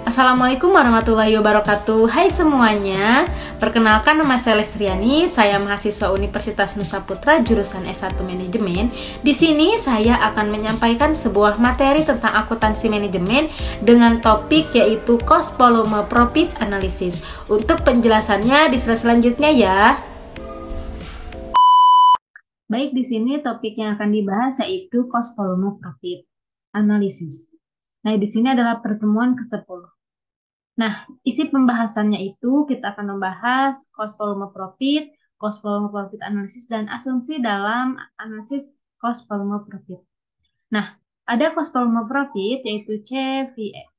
Assalamualaikum warahmatullahi wabarakatuh. Hai semuanya, perkenalkan nama saya Lestriani, saya mahasiswa Universitas Nusa Putra jurusan S1 Manajemen. Di sini saya akan menyampaikan sebuah materi tentang akuntansi manajemen dengan topik yaitu cost volume profit analysis. Untuk penjelasannya di slide selanjutnya ya. Baik, di sini topik yang akan dibahas yaitu cost volume profit analysis. Nah, di sini adalah pertemuan ke-10. Nah, isi pembahasannya itu kita akan membahas cost volume profit analysis, dan asumsi dalam analisis cost volume profit. Nah, ada cost volume profit yaitu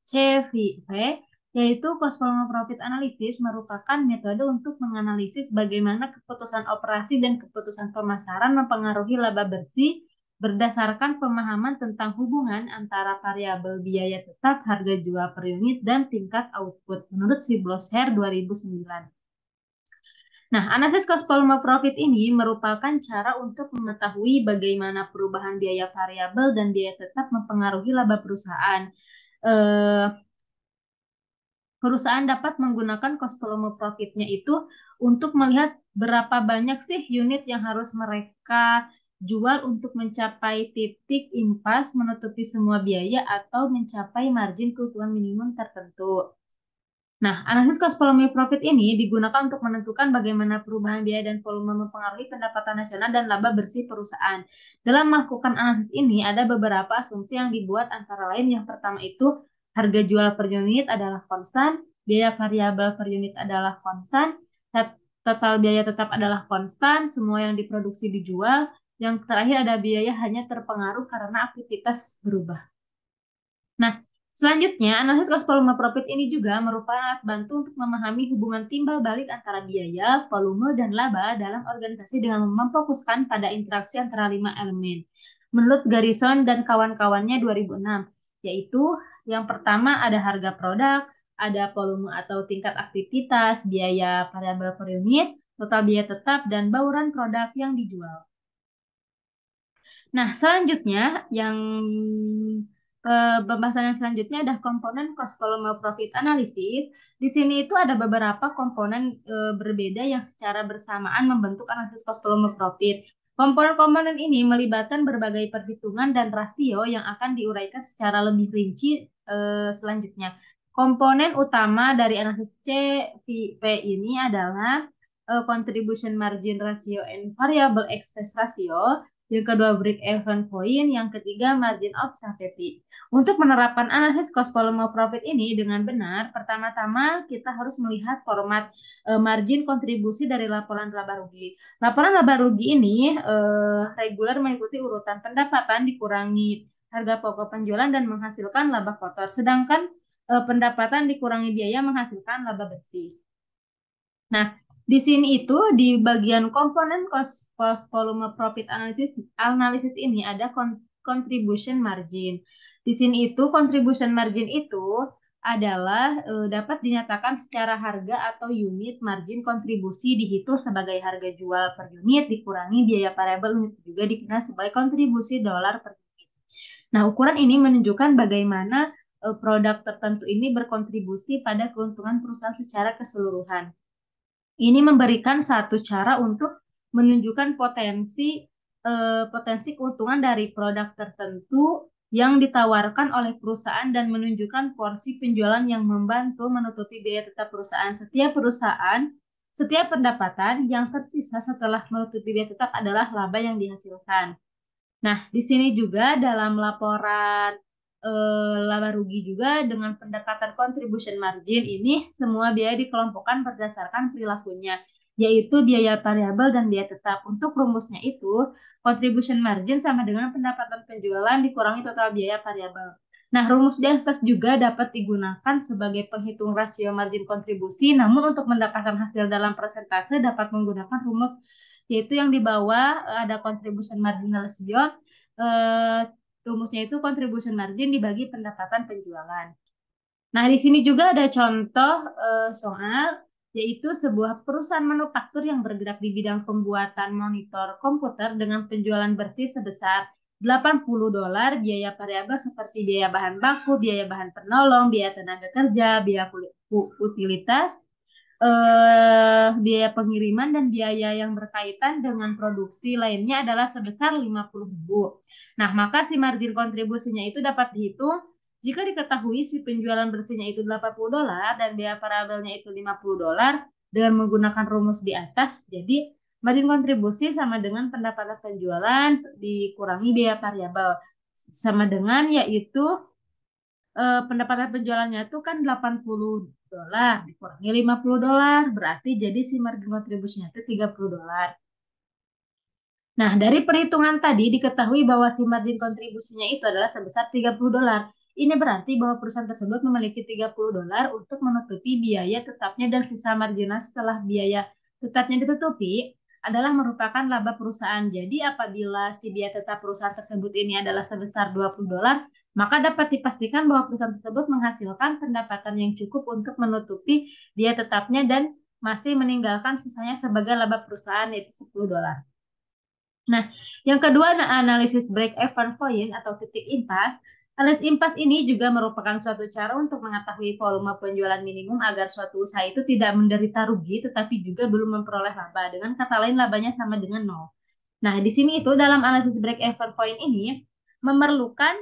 CVP, yaitu cost volume profit analysis merupakan metode untuk menganalisis bagaimana keputusan operasi dan keputusan pemasaran mempengaruhi laba bersih berdasarkan pemahaman tentang hubungan antara variabel biaya tetap, harga jual per unit, dan tingkat output menurut Siblosher 2009. Nah, analisis cost volume profit ini merupakan cara untuk mengetahui bagaimana perubahan biaya variabel dan biaya tetap mempengaruhi laba perusahaan. Perusahaan dapat menggunakan cost volume profitnya itu untuk melihat berapa banyak sih unit yang harus mereka jual untuk mencapai titik impas, menutupi semua biaya, atau mencapai margin keuntungan minimum tertentu. Nah, analisis cost volume profit ini digunakan untuk menentukan bagaimana perubahan biaya dan volume mempengaruhi pendapatan nasional dan laba bersih perusahaan. Dalam melakukan analisis ini, ada beberapa asumsi yang dibuat, antara lain yang pertama itu harga jual per unit adalah konstan, biaya variabel per unit adalah konstan, total biaya tetap adalah konstan, semua yang diproduksi dijual, yang terakhir ada biaya hanya terpengaruh karena aktivitas berubah. Nah, selanjutnya, analisis cost volume profit ini juga merupakan alat bantu untuk memahami hubungan timbal balik antara biaya, volume, dan laba dalam organisasi dengan memfokuskan pada interaksi antara 5 elemen. Menurut Garrison dan kawan-kawannya 2006, yaitu yang pertama ada harga produk, ada volume atau tingkat aktivitas, biaya variabel per unit, total biaya tetap, dan bauran produk yang dijual. Nah, selanjutnya pembahasan yang selanjutnya ada komponen cost volume profit analysis. Di sini itu ada beberapa komponen berbeda yang secara bersamaan membentuk analisis cost volume profit. Komponen-komponen ini melibatkan berbagai perhitungan dan rasio yang akan diuraikan secara lebih rinci selanjutnya. Komponen utama dari analisis CVP ini adalah contribution margin ratio and variable expense ratio. Yang kedua break even point, yang ketiga margin of safety. Untuk menerapkan analisis cost volume profit ini dengan benar, pertama-tama kita harus melihat format margin kontribusi dari laporan laba rugi. Laporan laba rugi ini reguler mengikuti urutan pendapatan dikurangi harga pokok penjualan dan menghasilkan laba kotor, sedangkan pendapatan dikurangi biaya menghasilkan laba bersih. Nah, di sini itu di bagian komponen cost volume profit analysis ini ada contribution margin. Di sini itu contribution margin itu adalah dapat dinyatakan secara harga atau unit margin kontribusi dihitung sebagai harga jual per unit dikurangi biaya variabel unit, juga dikenal sebagai kontribusi dolar per unit. Nah, ukuran ini menunjukkan bagaimana produk tertentu ini berkontribusi pada keuntungan perusahaan secara keseluruhan. Ini memberikan satu cara untuk menunjukkan potensi keuntungan dari produk tertentu yang ditawarkan oleh perusahaan dan menunjukkan porsi penjualan yang membantu menutupi biaya tetap perusahaan. Setiap pendapatan yang tersisa setelah menutupi biaya tetap adalah laba yang dihasilkan. Nah, di sini juga dalam laporan laba rugi juga dengan pendekatan contribution margin ini semua biaya dikelompokkan berdasarkan perilakunya, yaitu biaya variabel dan biaya tetap. Untuk rumusnya itu contribution margin sama dengan pendapatan penjualan dikurangi total biaya variabel. Nah, rumus di atas juga dapat digunakan sebagai penghitung rasio margin kontribusi, namun untuk mendapatkan hasil dalam persentase dapat menggunakan rumus, yaitu yang di bawah ada contribution margin ratio. Rumusnya itu contribution margin dibagi pendapatan penjualan. Nah, di sini juga ada contoh soal, yaitu sebuah perusahaan manufaktur yang bergerak di bidang pembuatan monitor komputer dengan penjualan bersih sebesar $80 biaya variabel seperti biaya bahan baku, biaya bahan penolong, biaya tenaga kerja, biaya utilitas, biaya pengiriman dan biaya yang berkaitan dengan produksi lainnya adalah sebesar 50.000. Nah, maka si margin kontribusinya itu dapat dihitung jika diketahui si penjualan bersihnya itu $80 dan biaya variabelnya itu $50 dengan menggunakan rumus di atas. Jadi, margin kontribusi sama dengan pendapatan penjualan dikurangi biaya variabel. Sama dengan yaitu pendapatan penjualannya itu kan $80 dikurangi $50 berarti jadi si margin kontribusinya itu $30. Nah, dari perhitungan tadi diketahui bahwa si margin kontribusinya itu adalah sebesar $30. Ini berarti bahwa perusahaan tersebut memiliki $30 untuk menutupi biaya tetapnya dan sisa marginal setelah biaya tetapnya ditutupi adalah merupakan laba perusahaan. Jadi apabila si biaya tetap perusahaan tersebut ini adalah sebesar $20, maka dapat dipastikan bahwa perusahaan tersebut menghasilkan pendapatan yang cukup untuk menutupi biaya tetapnya dan masih meninggalkan sisanya sebagai laba perusahaan yaitu $10. Nah, yang kedua analisis break-even point atau titik impas. Analisis impas ini juga merupakan suatu cara untuk mengetahui volume penjualan minimum agar suatu usaha itu tidak menderita rugi tetapi juga belum memperoleh laba. Dengan kata lain labanya sama dengan nol. Nah, di sini itu dalam analisis break-even point ini memerlukan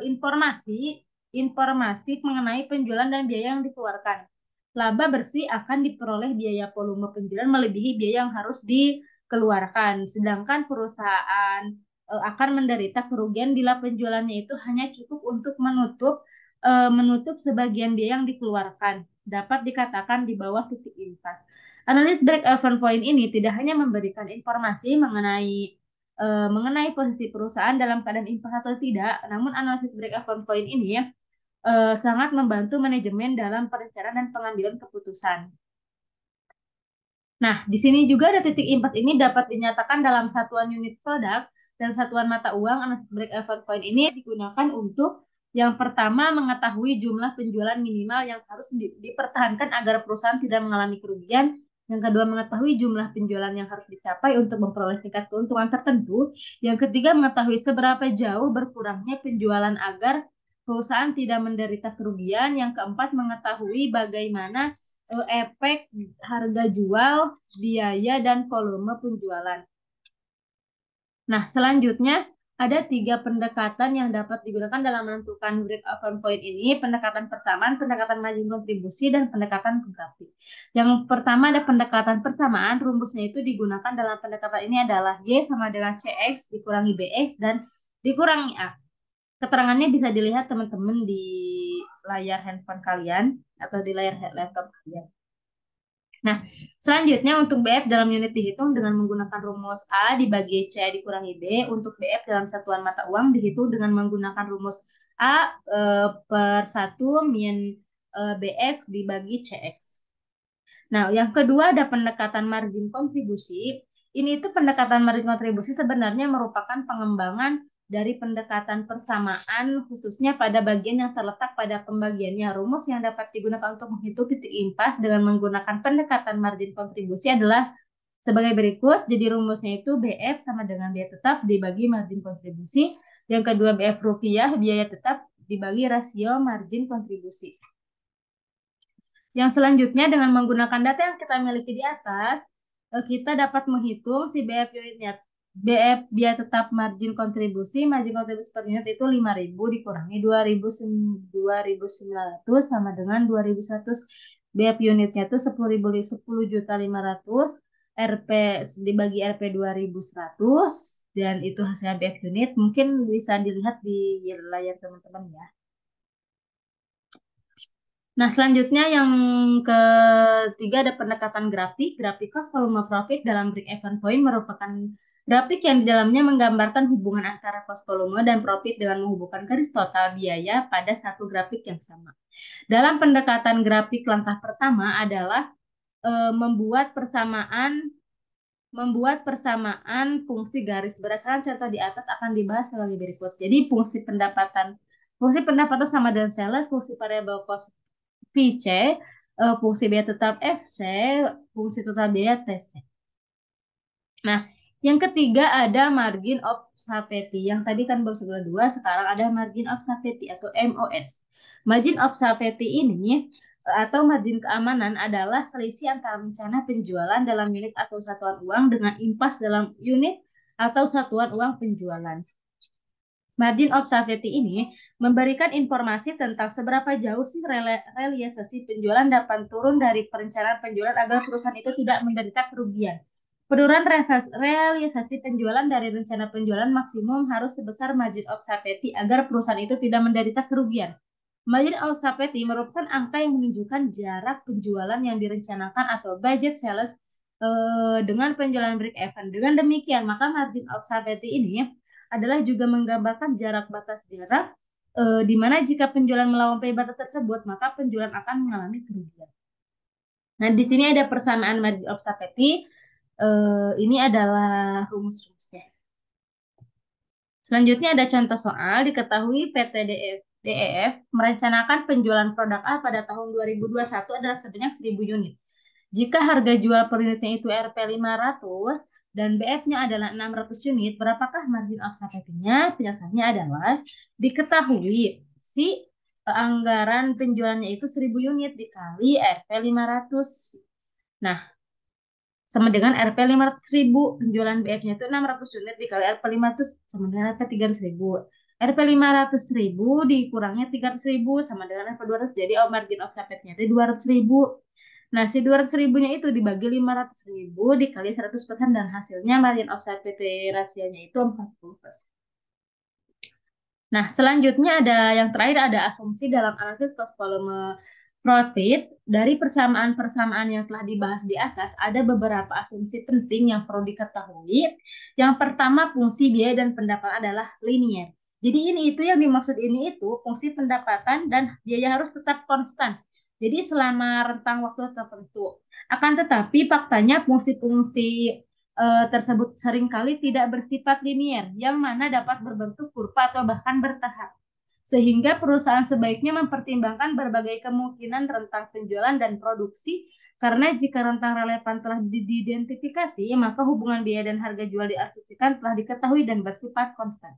informasi informasi mengenai penjualan dan biaya yang dikeluarkan. Laba bersih akan diperoleh biaya volume penjualan melebihi biaya yang harus dikeluarkan. Sedangkan perusahaan akan menderita kerugian bila penjualannya itu hanya cukup untuk menutup sebagian biaya yang dikeluarkan. Dapat dikatakan di bawah titik impas. Analis break-even point ini tidak hanya memberikan informasi mengenai posisi perusahaan dalam keadaan impas atau tidak, namun analisis break-even point ini sangat membantu manajemen dalam perencanaan dan pengambilan keputusan. Nah, di sini juga ada titik impas ini dapat dinyatakan dalam satuan unit produk dan satuan mata uang. Analisis break-even point ini digunakan untuk yang pertama mengetahui jumlah penjualan minimal yang harus dipertahankan agar perusahaan tidak mengalami kerugian. Yang kedua, mengetahui jumlah penjualan yang harus dicapai untuk memperoleh tingkat keuntungan tertentu. Yang ketiga, mengetahui seberapa jauh berkurangnya penjualan agar perusahaan tidak menderita kerugian. Yang keempat, mengetahui bagaimana efek harga jual, biaya, dan volume penjualan. Nah, selanjutnya ada 3 pendekatan yang dapat digunakan dalam menentukan break-even point ini. Pendekatan persamaan, pendekatan margin kontribusi, dan pendekatan grafik. Yang pertama ada pendekatan persamaan. Rumusnya itu digunakan dalam pendekatan ini adalah Y sama dengan CX dikurangi BX dan dikurangi A. Keterangannya bisa dilihat teman-teman di layar handphone kalian atau di layar laptop kalian. Nah, selanjutnya untuk BF dalam unit dihitung dengan menggunakan rumus A dibagi C dikurangi B. Untuk BF dalam satuan mata uang dihitung dengan menggunakan rumus A per 1 min BX dibagi CX. Nah, yang kedua ada pendekatan margin kontribusi. Ini itu pendekatan margin kontribusi sebenarnya merupakan pengembangan dari pendekatan persamaan khususnya pada bagian yang terletak pada pembagiannya. Rumus yang dapat digunakan untuk menghitung titik impas dengan menggunakan pendekatan margin kontribusi adalah sebagai berikut. Jadi rumusnya itu BF sama dengan biaya tetap dibagi margin kontribusi. Yang kedua BF rupiah biaya tetap dibagi rasio margin kontribusi. Yang selanjutnya dengan menggunakan data yang kita miliki di atas, kita dapat menghitung si BF unitnya. BF biaya tetap margin kontribusi per unit itu 5.000 dikurangi 2.900 sama dengan 2.100. BF unitnya itu 10.500 RP dibagi RP 2.100 dan itu hasilnya BF unit. Mungkin bisa dilihat di layar teman-teman ya. Nah, selanjutnya yang ketiga ada pendekatan grafik. Grafik cost volume profit dalam break-even point merupakan grafik yang di dalamnya menggambarkan hubungan antara cost volume dan profit dengan menghubungkan garis total biaya pada satu grafik yang sama. Dalam pendekatan grafik langkah pertama adalah membuat persamaan fungsi garis. Berdasarkan contoh di atas akan dibahas sebagai berikut. Jadi fungsi pendapatan sama dengan sales, fungsi variable cost VC, fungsi biaya tetap FC, fungsi total biaya TC. Nah, Yang ketiga ada margin of safety. Yang tadi kan baru sebelah dua, sekarang ada margin of safety atau MOS. Margin of safety ini atau margin keamanan adalah selisih antara rencana penjualan dalam unit atau satuan uang dengan impas dalam unit atau satuan uang penjualan. Margin of safety ini memberikan informasi tentang seberapa jauh sih realisasi penjualan dapat turun dari perencanaan penjualan agar perusahaan itu tidak menderita kerugian. Penurunan realisasi penjualan dari rencana penjualan maksimum harus sebesar margin of safety agar perusahaan itu tidak menderita kerugian. Margin of safety merupakan angka yang menunjukkan jarak penjualan yang direncanakan atau budget sales dengan penjualan break even. Dengan demikian, maka margin of safety ini adalah juga menggambarkan jarak batas jarak di mana jika penjualan melampaui batas tersebut, maka penjualan akan mengalami kerugian. Nah, di sini ada persamaan margin of safety. Ini adalah rumus-rumusnya. Selanjutnya ada contoh soal, diketahui PT DEF merencanakan penjualan produk A pada tahun 2021 adalah sebanyak 1000 unit. Jika harga jual per unitnya itu Rp 500 dan BF-nya adalah 600 unit, berapakah margin of safety-nya? Penjelasannya adalah diketahui si anggaran penjualannya itu 1000 unit dikali Rp 500. Nah, sama dengan Rp 500.000. Penjualan BF-nya itu 600 unit dikali Rp 500 sama dengan Rp 300.000. Rp 500.000 dikurangnya 300.000 sama dengan Rp 200. Jadi margin of safety-nya itu 200.000. Nah, si 200 ribunya itu dibagi 500 ribu dikali 100% dan hasilnya margin of safety rasionya itu 40%. Nah, selanjutnya ada yang terakhir ada asumsi dalam analisis cost volume profit. Dari persamaan-persamaan yang telah dibahas di atas, ada beberapa asumsi penting yang perlu diketahui. Yang pertama, fungsi biaya dan pendapatan adalah linear. Jadi ini itu yang dimaksud ini itu fungsi pendapatan dan biaya harus tetap konstan. Jadi selama rentang waktu tertentu. Akan tetapi faktanya fungsi-fungsi tersebut seringkali tidak bersifat linier, yang mana dapat berbentuk kurva atau bahkan bertahap. Sehingga perusahaan sebaiknya mempertimbangkan berbagai kemungkinan rentang penjualan dan produksi, karena jika rentang relevan telah diidentifikasi, maka hubungan biaya dan harga jual diasumsikan telah diketahui dan bersifat konstan.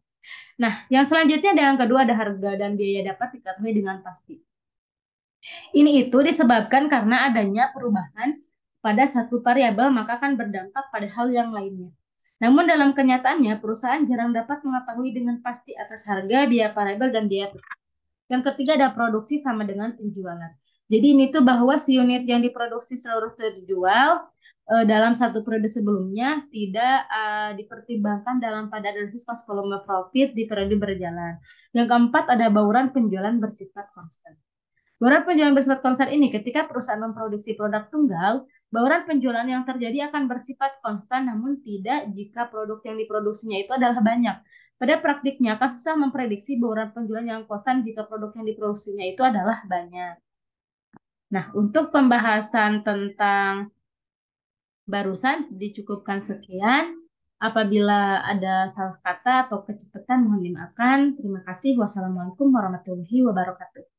Nah, yang selanjutnya yang kedua ada harga dan biaya dapat diketahui dengan pasti. Ini itu disebabkan karena adanya perubahan pada satu variabel maka akan berdampak pada hal yang lainnya. Namun dalam kenyataannya perusahaan jarang dapat mengetahui dengan pasti atas harga, biaya variabel, dan biaya tetap. Yang ketiga ada produksi sama dengan penjualan. Jadi ini tuh bahwa si unit yang diproduksi seluruh terjual dalam satu periode sebelumnya tidak dipertimbangkan dalam pada analisis cost volume profit di periode berjalan. Yang keempat ada bauran penjualan bersifat konstan. Bauran penjualan bersifat konstan ini ketika perusahaan memproduksi produk tunggal, bauran penjualan yang terjadi akan bersifat konstan namun tidak jika produk yang diproduksinya itu adalah banyak. Pada praktiknya akan susah memprediksi bauran penjualan yang konstan jika produk yang diproduksinya itu adalah banyak. Nah, untuk pembahasan tentang barusan dicukupkan sekian. Apabila ada salah kata atau kecepatan mohon dimaafkan. Terima kasih. Wassalamualaikum warahmatullahi wabarakatuh.